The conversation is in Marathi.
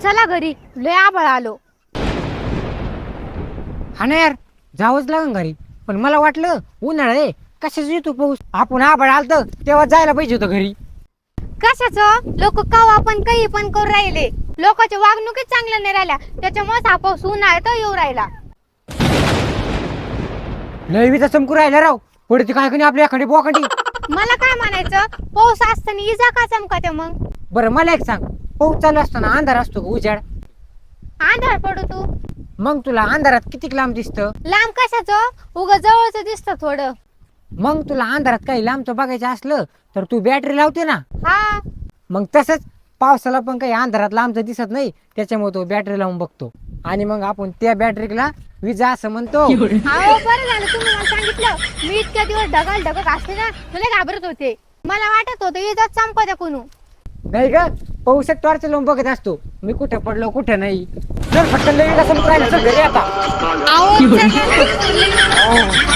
चला घरी, लय आभाळ आलो. हा ना यार, जावंच लागेल घरी. पण मला वाटलं उन्हाळा आहे, कशाच येतो पाऊस. आपण आभाळ आलतं तेव्हा जायला पाहिजे होतं घरी. कशाचं? लोक काव आपण काही पण करू राहिले. लोकांच्या वागणुकीच चांगल्या नाही राहिल्या, त्याच्यामुळे हा पाऊस उन्हाळ्यात येऊ राहिला. लय विजा चमकू राहिला राव. पडते काय कधी आपल्या एखादी बोकांडी. मला काय म्हणायचं, पाऊस असताना इजा का चमकाते मग? बरं मला एक सांग, पाऊस चालू असताना अंधार असतो का उजाड? आंधळ पडू तू. मग तुला अंधारात किती लांब दिसतं? लांब कशाचं? उग जवळच दिसतं थोडं. मग तुला अंधारात काही लांबचं बघायचं असलं तर तू बॅटरी लावते ना. हा. मग तसंच पावसाला पण काही अंधारात लांबचं दिसत नाही, त्याच्यामुळे तो बॅटरी लावून बघतो. आणि मग आपण त्या बॅटरीला विजा असं म्हणतो. अहो बरं झालं तुम्ही मला सांगितलं. मी इतक्या दिवस ढगाल ढगक असते ना, तुला घाबरत होते. मला वाटत होतं इजाच चमकत्या कोणू. नाही का, पाऊसात टॉर्च लावून बघत असतो मी कुठं पडलो कुठं नाही. चल फटकन लई विजा चमकू राहिला, चल घरी आता. अहो, चला ना.